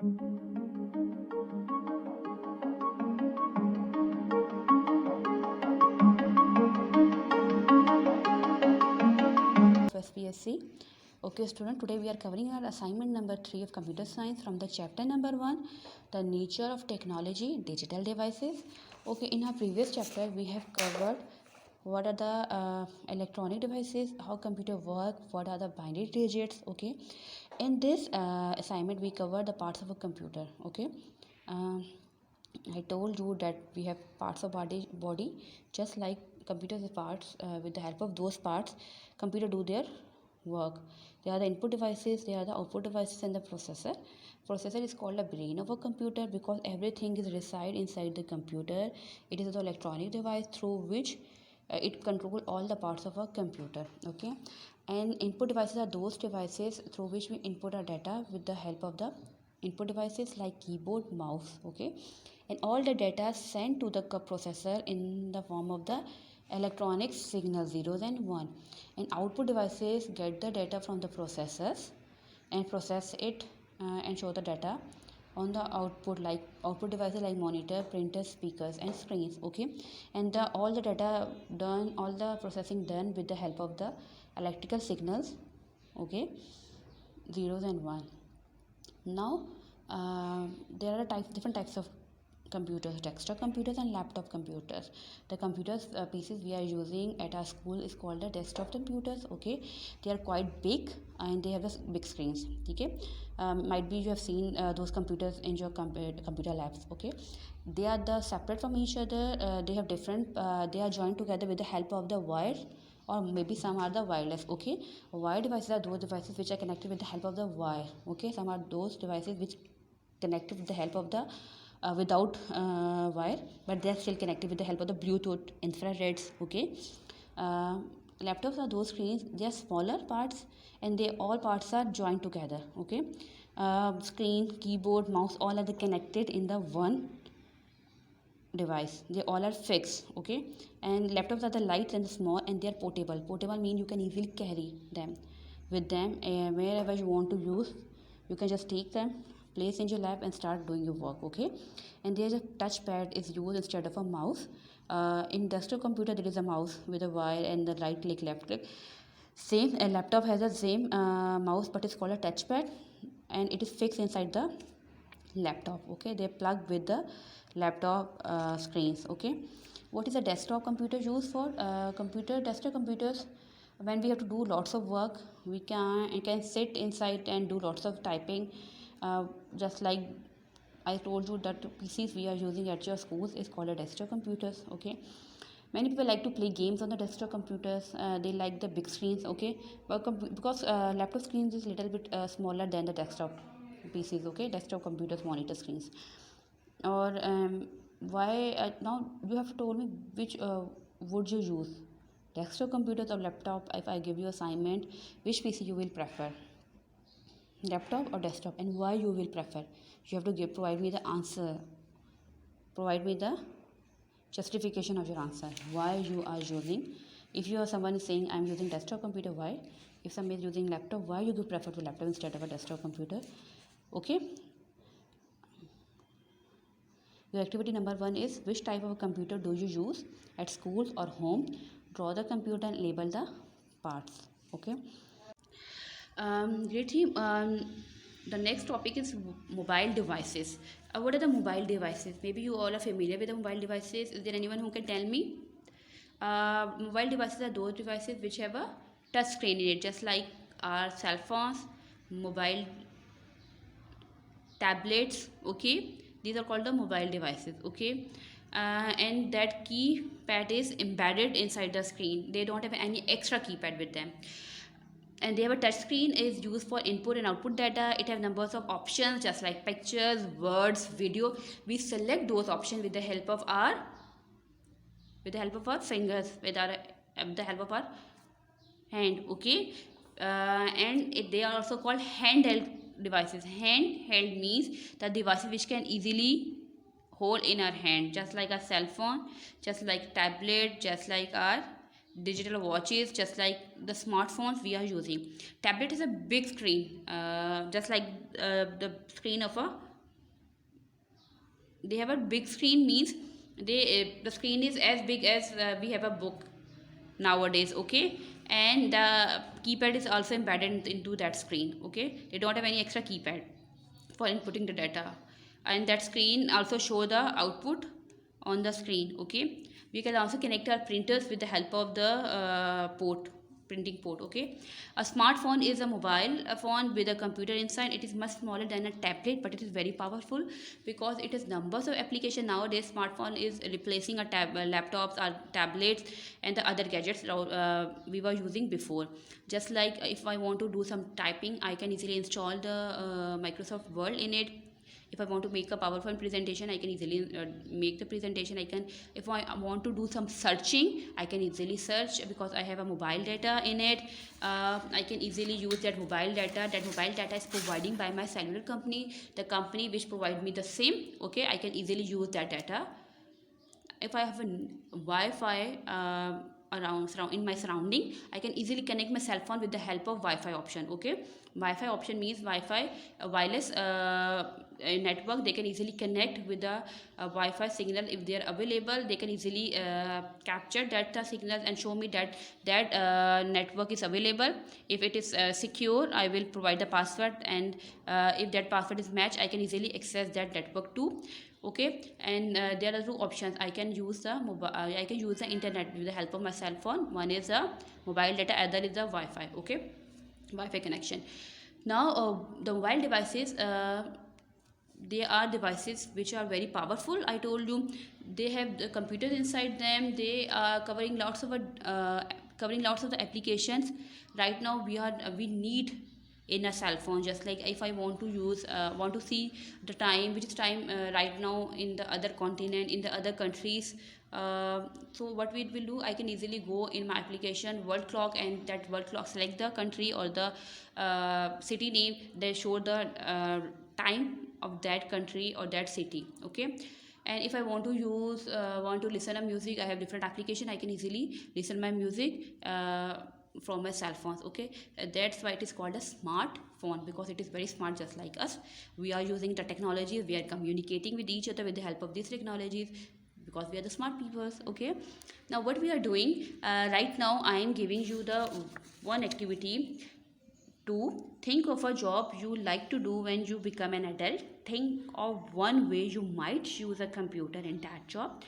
SPSC. Okay student, today we are covering our assignment number 3 of computer science from the chapter number 1, the nature of technology, digital devices. Okay, in our previous chapter we have covered what are the electronic devices, how computer work, what are the binary digits. Okay, in this assignment we cover the parts of a computer. Okay, I told you that we have parts of body just like computer's parts. With the help of those parts, computer do their work. They are the input devices, they are the output devices, and the processor. Processor is called the brain of a computer because everything is reside inside the computer. It is the electronic device through which it control all the parts of a computer. Okay, and input devices are those devices through which we input our data with the help of the input devices like keyboard, mouse. Okay, and all the data sent to the processor in the form of the electronic signal zeros and one, and output devices get the data from the processors and process it and show the data on the output, like output devices like monitor, printers, speakers, and screens. Okay, and all the data done, all the processing done with the help of the electrical signals. Okay, zeros and one. Now there are different types of computers: desktop computers and laptop computers. The computers pieces we are using at our school is called the desktop computers. Okay, they are quite big and they have the big screens. Okay, might be you have seen those computers in your computer labs. Okay, they are the separate from each other. They have different they are joined together with the help of the wires, or maybe some are the wireless. Okay, wire devices are those devices which are connected with the help of the wire. Okay, some are those devices which connected with the help of the without wire, but they are still connected with the help of the Bluetooth, infrareds. Okay, uh, laptops are those screens, they are smaller parts and they all parts are joined together. Okay, screen, keyboard, mouse, all are connected in the one device, they all are fixed. Okay, and laptops are the light and the small and they are portable. Portable mean you can easily carry them with them wherever you want to use. You can just take them, place in your lap and start doing your work. Okay, and there's a touchpad is used instead of a mouse. In desktop computer there is a mouse with a wire and the right click, left click. Same, a laptop has the same mouse, but it's called a touchpad and it is fixed inside the laptop. Okay, they plug with the laptop screens. Okay, what is a desktop computer used for? Desktop computers, when we have to do lots of work, we can sit inside and do lots of typing, just like I told you that PCs we are using at your schools is called a desktop computers. Okay, many people like to play games on the desktop computers. They like the big screens. Okay, but because laptop screens is little bit smaller than the desktop PCs. Okay, desktop computers monitor screens. Or why now you have told me which would you use, desktop computers or laptop? If I give you assignment, which PC you will prefer, laptop or desktop, and why you will prefer? You have to provide me the answer, provide me the justification of your answer, why you are using. If you are someone is saying I'm using desktop computer, why? If someone is using laptop, why you would prefer to laptop instead of a desktop computer? Okay, your activity number 1 is which type of computer do you use at school or home? Draw the computer and label the parts. Okay, great. The next topic is mobile devices. What are the mobile devices? Maybe you all are familiar with the mobile devices. Is there anyone who can tell me? Mobile devices are those devices which have a touch screen in it, just like our cell phones, mobile tablets. Okay, these are called the mobile devices. Okay, and that keypad is embedded inside the screen. They don't have any extra keypad with them, and they have a touch screen is used for input and output data. It has numbers of options just like pictures, words, video. We select those options with the help of our fingers, with the help of our hand. Okay, they are also called handheld devices. Handheld means the devices which can easily hold in our hand, just like a cell phone, just like tablet, just like our digital watches, just like the smartphones we are using. Tablet is a big screen, just like the screen of a they have a big screen means the screen is as big as we have a book nowadays, okay, and the keypad is also embedded into that screen, okay. They don't have any extra keypad for inputting the data, and that screen also show the output on the screen, okay. We can also connect our printers with the help of the printing port, okay. A smartphone is a mobile phone with a computer inside. It is much smaller than a tablet, but it is very powerful because it has numbers of application. Nowadays smartphone is replacing laptops or tablets and the other gadgets we were using before. Just like if I want to do some typing, I can easily install the Microsoft Word in it. If I want to make a PowerPoint presentation, I can easily make the presentation. If I want to do some searching, I can easily search because I have a mobile data in it. I can easily use that mobile data. That mobile data is providing by my cellular company, the company which provide me the SIM, okay. I can easily use that data. If I have a Wi-Fi around in my surrounding, I can easily connect my cell phone with the help of Wi-Fi option, okay. Wi-Fi option means Wi-Fi wireless network. They can easily connect with the Wi-Fi signal. If they are available, they can easily capture data signals and show me that network is available. If it is secure, I will provide the password, and if that password is matched, I can easily access that network too, okay. And there are two options. I can use the internet with the help of my cell phone. One is the mobile data, other is the Wi-Fi, okay, Wi-Fi connection. Now the mobile devices, they are devices which are very powerful. I told you they have the computers inside them. They are covering lots of the applications. Right now we need in a cell phone. Just like if I want to see the time, which is time right now in the other continent, in the other countries. So what we will do, I can easily go in my application world clock, and that world clock select the country or the city name. They show the time of that country or that city, okay. And if I want to listen to music, I have different application. I can easily listen my music from my cell phones, okay. That's why it is called a smartphone, because it is very smart, just like us. We are using the technology, we are communicating with each other with the help of these technologies, because we are the smart people, okay. Now what we are doing right now, I am giving you the one activity to think of a job you like to do when you become an adult. Think of one way you might use a computer in that job.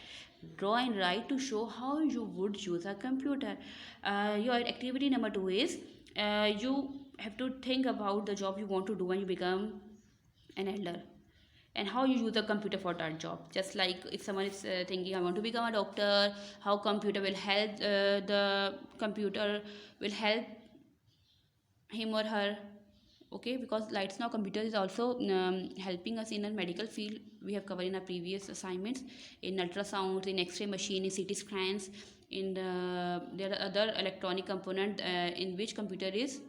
Draw and write to show how you would use a computer. Your activity number 2 is you have to think about the job you want to do when you become an elder, and how you use the computer for that job. Just like if someone is thinking, I want to become a doctor, how computer will help, the computer will help him or her, okay. Because right now computer is also helping us in a medical field. We have covered in our previous assignments, in ultrasounds, in x-ray machine, in CT scans, in there are other electronic component in which computer is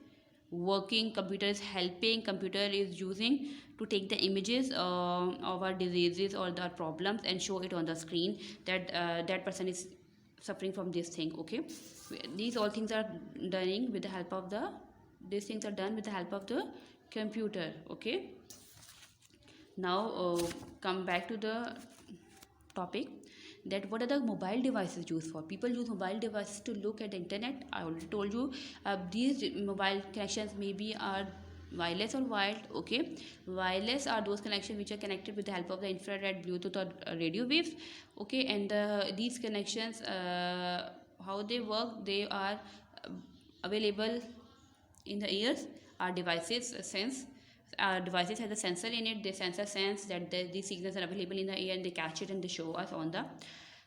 working, computer is helping, computer is using to take the images of our diseases or the problems and show it on the screen that that person is suffering from this thing, okay. These all things are done with the help of the these things are done with the help of the computer, okay. Now come back to the topic, that what are the mobile devices used for. People use mobile devices to look at the internet. I already told you these mobile connections maybe are wireless or wired, okay. Wireless are those connections which are connected with the help of the infrared, Bluetooth or radio waves, okay. And these connections, how they work, they are available in the ears. Our devices sense, our devices has a sensor in it. The sensor sense that these signals are available in the ear, and they catch it and they show us on the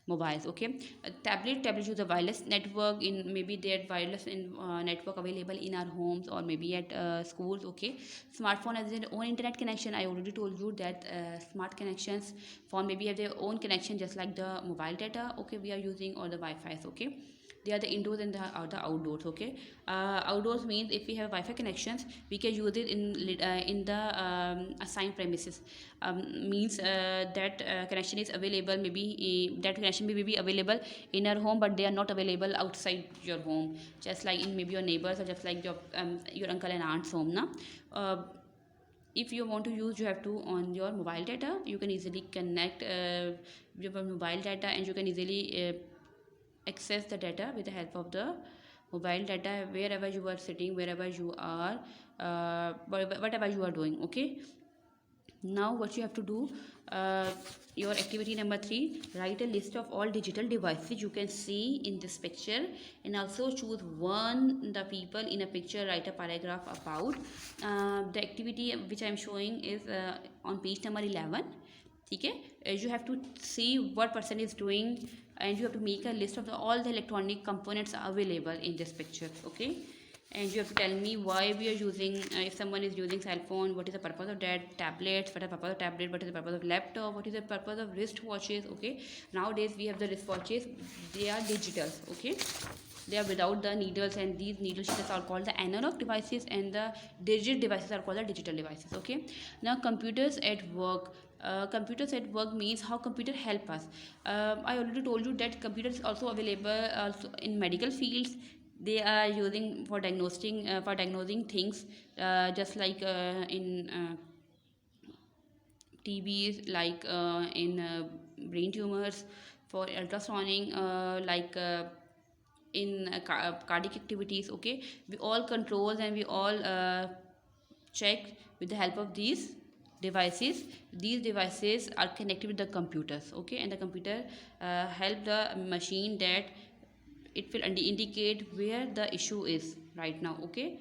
mobiles, okay. Tablet use a wireless network. In maybe their wireless network available in our homes or maybe at schools, okay. Smartphone has their own internet connection. I already told you that smart connections phone maybe have their own connection, just like the mobile data, okay, we are using, or the Wi-Fi's, okay. They are the indoors and the outdoors, okay. Outdoors means if we have Wi-Fi connections, we can use it in the assigned premises. Means that connection is available, maybe that connection may be available in our home, but they are not available outside your home, just like in maybe your neighbors, or just like your uncle and aunt's home, na. if you want to use, you have to on your mobile data. You can easily connect your mobile data, and you can easily access the data with the help of the mobile data wherever you are sitting, wherever you are, whatever you are doing. Okay, now what you have to do, uh, your activity number 3, write a list of all digital devices you can see in this picture, and also choose one the people in a picture, write a paragraph about. The activity which I am showing is on page number 11. Okay, you have to see what person is doing, and you have to make a list of all the electronic components available in this picture. Okay, and you have to tell me why we are using, if someone is using cell phone, what is the purpose of that, tablets, what is the purpose of tablet, what is the purpose of laptop, what is the purpose of wristwatches. Okay, nowadays we have the wristwatches, they are digital. Okay, they are without the needles, and these needle sheets are called the analog devices, and the digit devices are called the digital devices. Okay, now computers at work. Computers at work means how computer help us. I already told you that computers also available also in medical fields. They are using for diagnosing things, just like in TBs, like in brain tumors, for ultrasonic, like in cardiac activities. Okay, we all controls, and we all check with the help of these devices. These devices are connected with the computers. Okay, and the computer help the machine that it will indicate where the issue is right now. Okay,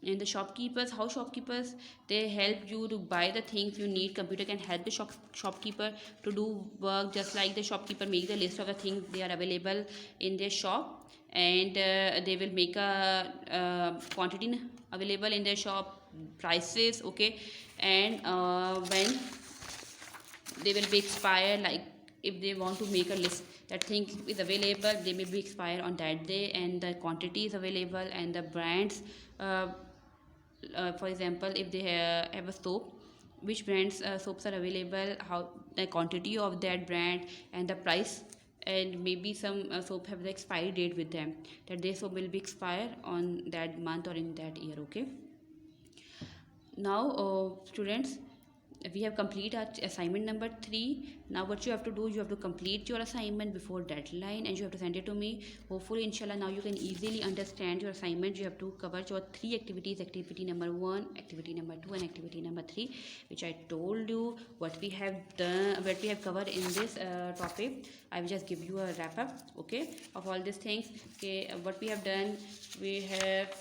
and the shopkeepers, how shopkeepers, they help you to buy the things you need. Computer can help the shopkeeper to do work, just like the shopkeeper make the list of the things they are available in their shop, and they will make a quantity available in their shop, prices. Okay, and when they will be expired, like if they want to make a list that thing is available, they may be expired on that day, and the quantity is available, and the brands, uh, for example, if they have a soap, which brands soaps are available, how the quantity of that brand, and the price, and maybe some soap have the expiry date with them, that their soap will be expired on that month or in that year. Okay, now students, we have complete our assignment number 3. Now what you have to do, you have to complete your assignment before deadline, and you have to send it to me. Hopefully, inshallah, now you can easily understand your assignment. You have to cover your 3 activities: activity number 1, activity number 2, and activity number 3, which I told you what we have done, what we have covered in this topic. I will just give you a wrap up, okay, of all these things. Okay, what we have done, we have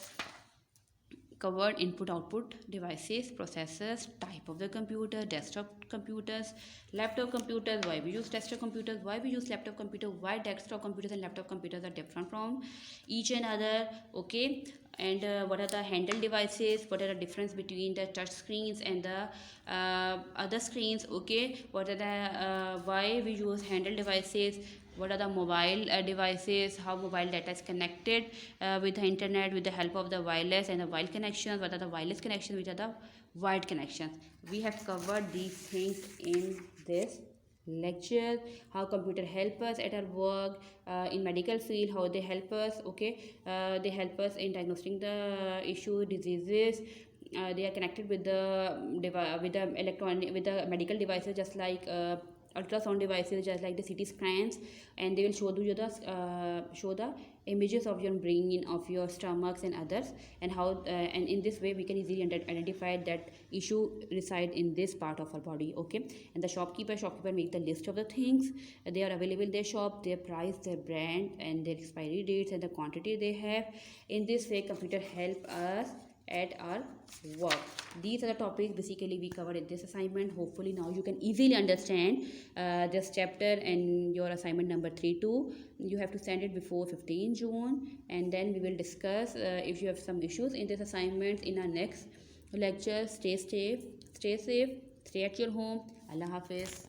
covered input output devices, processors, type of the computer, desktop computers, laptop computers, why we use desktop computers, why we use laptop computer, why desktop computers and laptop computers are different from each another. Okay, and what are the handheld devices, what are the difference between the touch screens and the other screens. Okay, what are the why we use handheld devices, what are the mobile devices, how mobile data is connected with the internet with the help of the wireless and the wired connections, what are the wireless connections, which are the wired connections. We have covered these things in this lecture. How computer help us at our work, in medical field, how they help us. Okay, they help us in diagnosing the issue, diseases. They are connected with the electronic, with the medical devices, just like ultrasound devices, just like the CT scans, and they will show the images of your brain, of your stomachs and others, and how and in this way we can easily identify that issue reside in this part of our body. Okay, and the shopkeeper make the list of the things they are available in their shop, their price, their brand, and their expiry dates, and the quantity they have. In this way, computer help us at our work. These are the topics basically we covered in this assignment. Hopefully now you can easily understand this chapter and your assignment number 3 too. You have to send it before 15 June, and then we will discuss if you have some issues in this assignment in our next lecture. Stay safe, stay at your home. Allah Hafiz.